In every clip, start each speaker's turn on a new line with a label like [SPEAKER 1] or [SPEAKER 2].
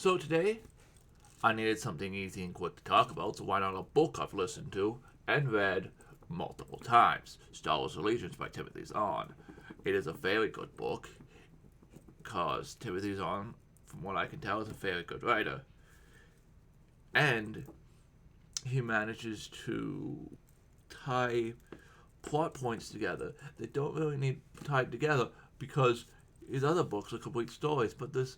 [SPEAKER 1] So today, I needed something easy and quick to talk about, so why not a book I've listened to and read multiple times? Star Wars Allegiance by Timothy Zahn. It is a very good book, because Timothy Zahn, from what I can tell, is a very good writer. And he manages to tie plot points together that don't really need tied together because his other books are complete stories, but there's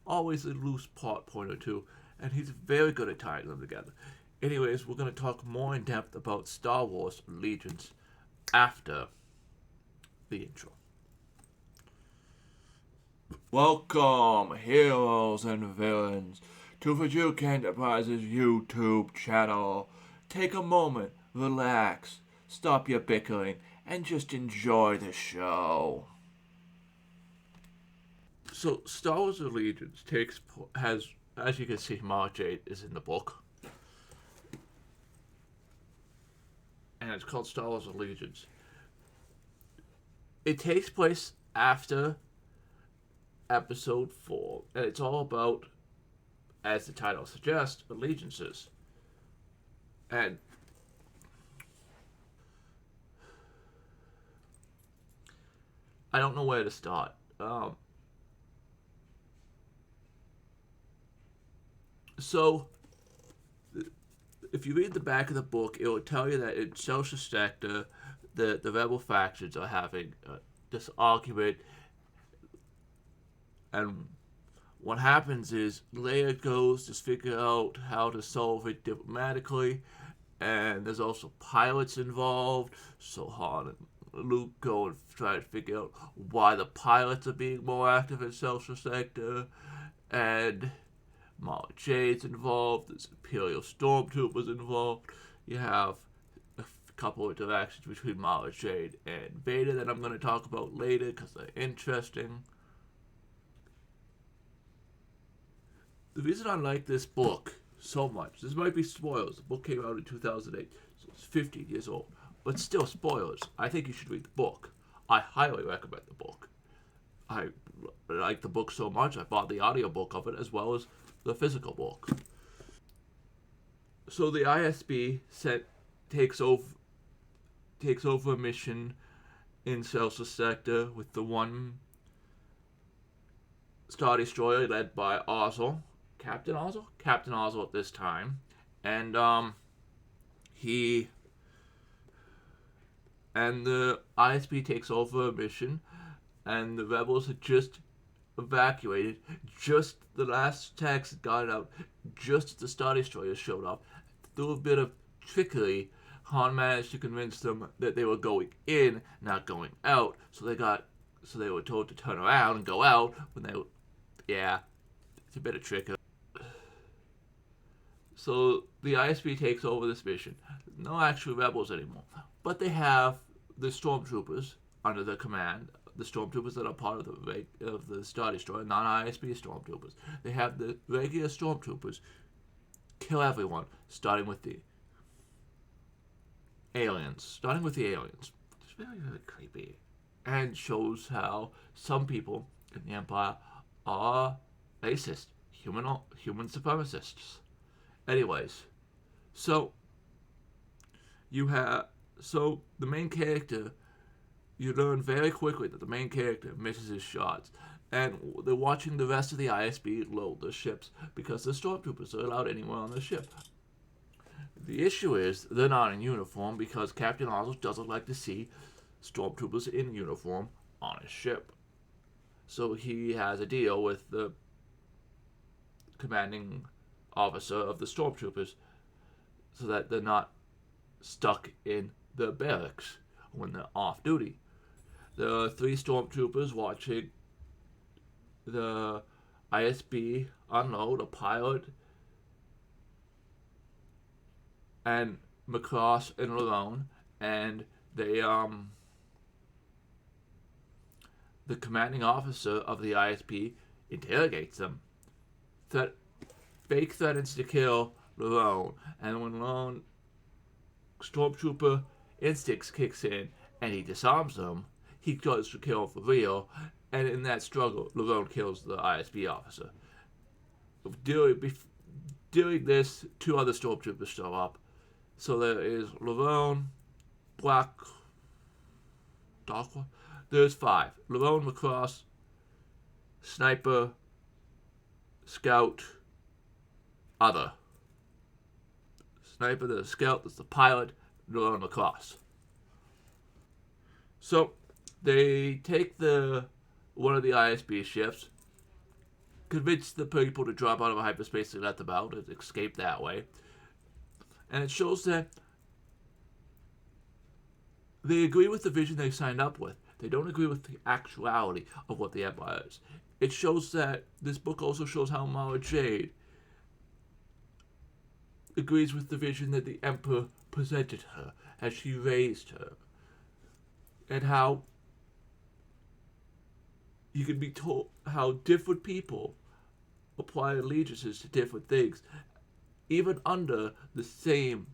[SPEAKER 1] always a loose plot point or two, and he's very good at tying them together. Anyways, we're going to talk more in depth about Star Wars Allegiance after the intro. Welcome, heroes and villains, to Fjook Enterprises YouTube channel. Take a moment, relax, stop your bickering, and just enjoy the show. So, Star Wars Allegiance has, as you can see, Mara Jade is in the book, and it's called Star Wars Allegiance. It takes place after Episode 4, and it's all about, as the title suggests, allegiances. And I don't know where to start. So, if you read the back of the book, it will tell you that in Social Sector, the rebel factions are having this argument, and what happens is Leia goes to figure out how to solve it diplomatically, and there's also pilots involved, so Han and Luke go and try to figure out why the pilots are being more active in Social Sector, and Mara Jade's involved, there's Imperial Stormtroopers involved, you have a couple of interactions between Mara Jade and Vader that I'm going to talk about later because they're interesting. The reason I like this book so much, this might be spoilers, the book came out in 2008, so it's 15 years old, but still spoilers. I think you should read the book. I highly recommend the book. I like the book so much, I bought the audiobook of it as well as the physical book. So the ISB takes over a mission in Celsius Sector with the one Star Destroyer led by Ozzel, Captain Ozzel at this time, and the ISB takes over a mission, and the rebels had just evacuated. Just the last tanks had gotten out. Just as the Star Destroyer showed up, through a bit of trickery, Han managed to convince them that they were going in, not going out. So they were told to turn around and go out when they. Yeah, it's a bit of trickery. So the ISB takes over this mission. No actual rebels anymore, but they have the stormtroopers under their command. The stormtroopers that are part of the Star Destroyer, non-ISB stormtroopers. They have the regular stormtroopers kill everyone, starting with the aliens. It's very, very creepy, and shows how some people in the Empire are racist, human supremacists. Anyways, so the main character. You learn very quickly that the main character misses his shots, and they're watching the rest of the ISB load their ships because the stormtroopers are allowed anywhere on the ship. The issue is they're not in uniform because Captain Ozzel doesn't like to see stormtroopers in uniform on his ship. So he has a deal with the commanding officer of the stormtroopers so that they're not stuck in the barracks when they're off duty. There are 3 stormtroopers watching the ISB unload a pilot, and Macross and Lalone, and the commanding officer of the ISB interrogates them. Fake threatens to kill Lalone, and when Lalone stormtrooper instincts kicks in and he disarms them, he tries to kill him for real, and in that struggle, Lalone kills the ISB officer. Doing this, two other stormtroopers show up. So there is Lavone, Black, Darkwa. There's 5. Lavone, Macross, Sniper, Scout, Other. Sniper, there's Scout, there's the pilot, Lavone, Macross. So they take one of the ISB ships, convince the people to drop out of hyperspace and let them out and escape that way. And it shows that they agree with the vision they signed up with. They don't agree with the actuality of what the Empire is. It shows that this book also shows how Mara Jade agrees with the vision that the Emperor presented her as she raised her. And how you can be told how different people apply allegiances to different things. Even under the same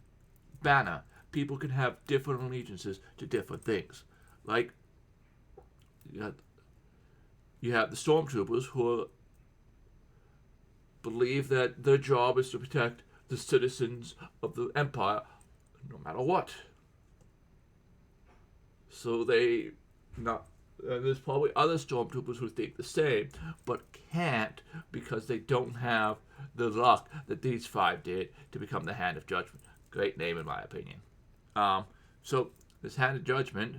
[SPEAKER 1] banner, people can have different allegiances to different things. Like, you have the stormtroopers who believe that their job is to protect the citizens of the Empire no matter what. So there's probably other stormtroopers who think the same, but can't because they don't have the luck that these 5 did to become the Hand of Judgment. Great name in my opinion. So this Hand of Judgment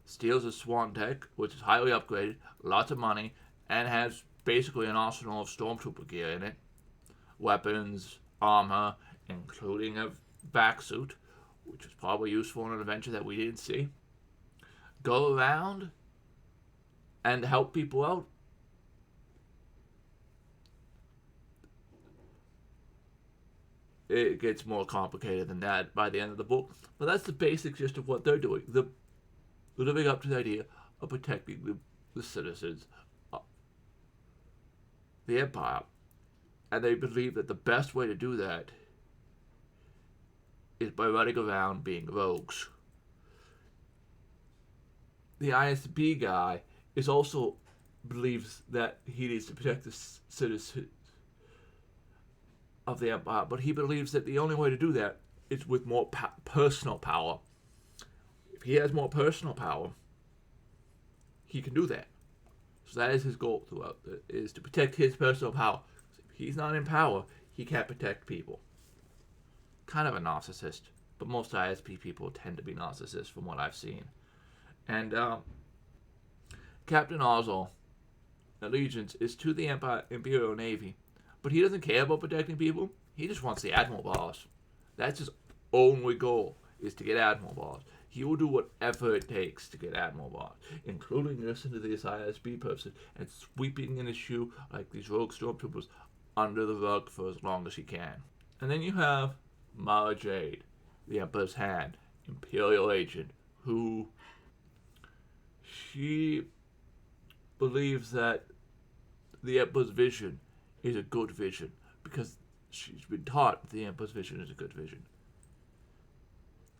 [SPEAKER 1] steals a Swan Tech, which is highly upgraded, lots of money, and has basically an arsenal of stormtrooper gear in it. Weapons, armor, including a vac suit, which was probably useful in an adventure that we didn't see. Go around and help people out. It gets more complicated than that by the end of the book, but that's the basic gist of what they're doing. They're living up to the idea of protecting the citizens of the Empire, and they believe that the best way to do that is by running around being rogues. The ISB guy also believes that he needs to protect the citizens of the Empire, but he believes that the only way to do that is with more personal power. If he has more personal power, he can do that. So that is his goal throughout, is to protect his personal power. If he's not in power, he can't protect people. Kind of a narcissist, but most ISP people tend to be narcissists from what I've seen. And Captain Ozzel, Allegiance, is to the Imperial Navy, but he doesn't care about protecting people. He just wants the Admiral Bars. That's his only goal, is to get Admiral Bars. He will do whatever it takes to get Admiral Bars, including listening to this ISB person and sweeping in his shoe like these rogue stormtroopers under the rug for as long as he can. And then you have Mara Jade, the Emperor's Hand, Imperial agent, who she believes that the Emperor's vision is a good vision because she's been taught that the Emperor's vision is a good vision.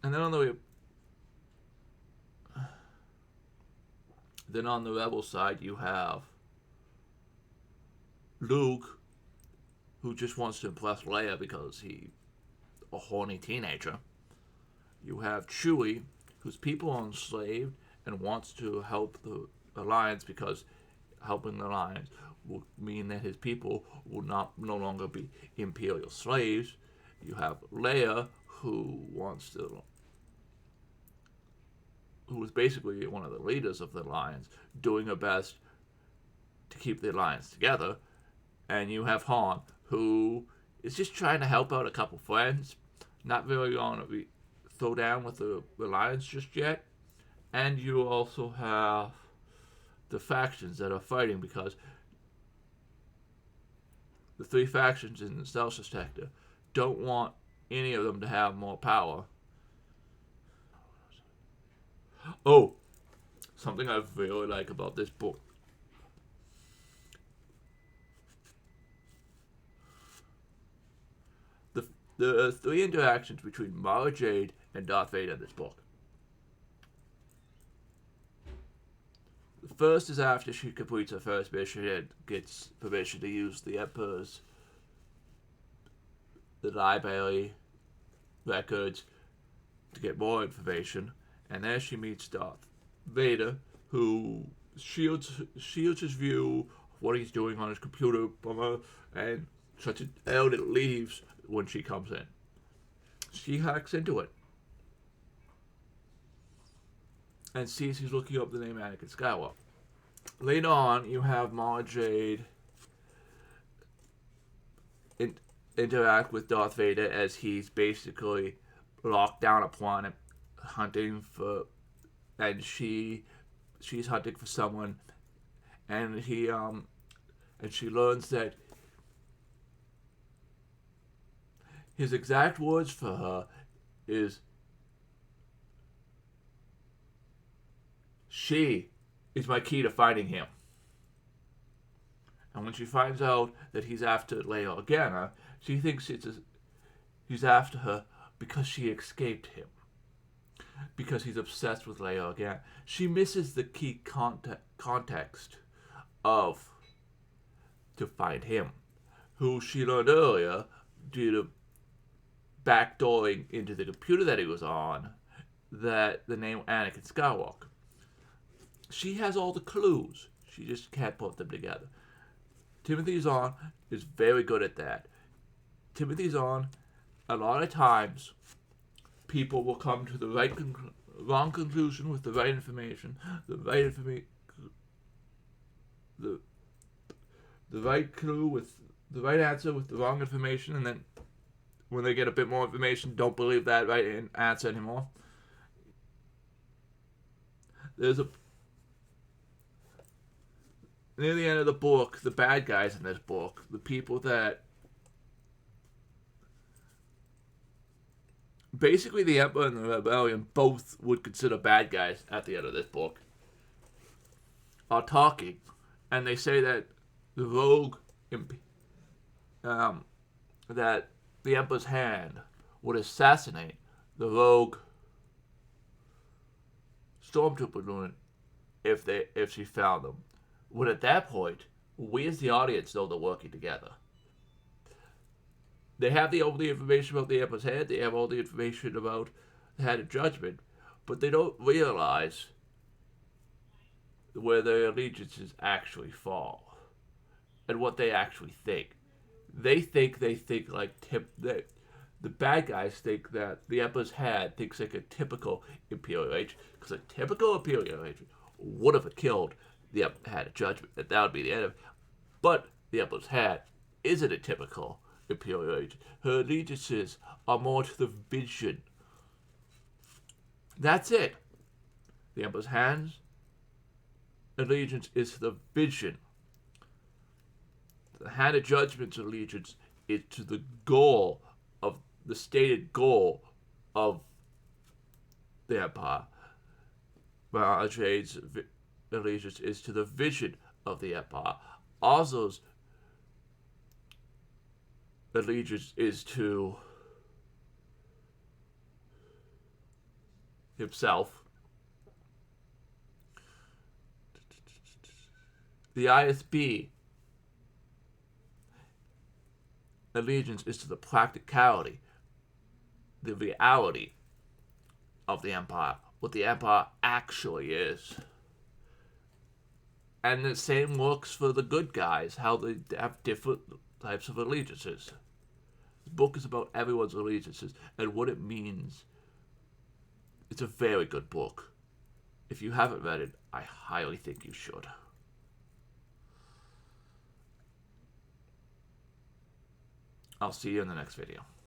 [SPEAKER 1] And then on the rebel side, you have Luke, who just wants to impress Leia because he's a horny teenager. You have Chewie, whose people are enslaved and wants to help the Alliance because helping the Alliance will mean that his people will no longer be Imperial slaves. You have Leia, who is basically one of the leaders of the Alliance, doing her best to keep the Alliance together. And you have Han, who is just trying to help out a couple friends, not really going to throw down with the Alliance just yet. And you also have the factions that are fighting, because the 3 factions in the Stealth sector don't want any of them to have more power. Oh, something I really like about this book. The 3 interactions between Mara Jade and Darth Vader in this book. The First is after she completes her first mission and gets permission to use the Emperor's library records to get more information, and there she meets Darth Vader, who shields his view of what he's doing on his computer from her, and shuts it down and leaves when she comes in. She hacks into it and sees he's looking up the name Anakin Skywalker. Later on, you have Mara Jade interact with Darth Vader as he's basically locked down a planet hunting for, and she's hunting for someone, and she learns that his exact words for her is, "She is my key to finding him." And when she finds out that he's after Leia Organa, she thinks he's after her because she escaped him. Because he's obsessed with Leia Organa. She misses the key context of to find him, who she learned earlier due to backdooring into the computer that he was on, that the name Anakin Skywalker. She has all the clues. She just can't put them together. Timothy Zahn is very good at that. Timothy Zahn, a lot of times, people will come to the wrong conclusion with the right information, the right clue with the right answer with the wrong information, and then when they get a bit more information, don't believe that right answer anymore. Near the end of the book, the bad guys in this book, the people that basically the Emperor and the Rebellion both would consider bad guys at the end of this book, are talking, and they say that the rogue, that the Emperor's hand would assassinate the rogue stormtrooper if she found them. When at that point, we as the audience know they're working together. They have all the information about the Emperor's head, they have all the information about the Hand of Judgment, but they don't realize where their allegiances actually fall and what they actually think. They think like the bad guys think that the Emperor's hand thinks like a typical Imperial agent, because a typical Imperial agent would have killed the Hand of Judgment, and that would be the end of it. But the Emperor's hand isn't a typical Imperial agent. Her allegiances are more to the vision. That's it. The Emperor's hand's allegiance is to the vision. The Hand of Judgment's allegiance is to the goal of the stated goal of the Empire. Mara Jade's allegiance is to the vision of the Empire. Ozzo's allegiance is to himself. The ISB allegiance is to the practicality, the reality of the Empire, what the Empire actually is. And the same works for the good guys, how they have different types of allegiances. The book is about everyone's allegiances and what it means. It's a very good book. If you haven't read it, I highly think you should. I'll see you in the next video.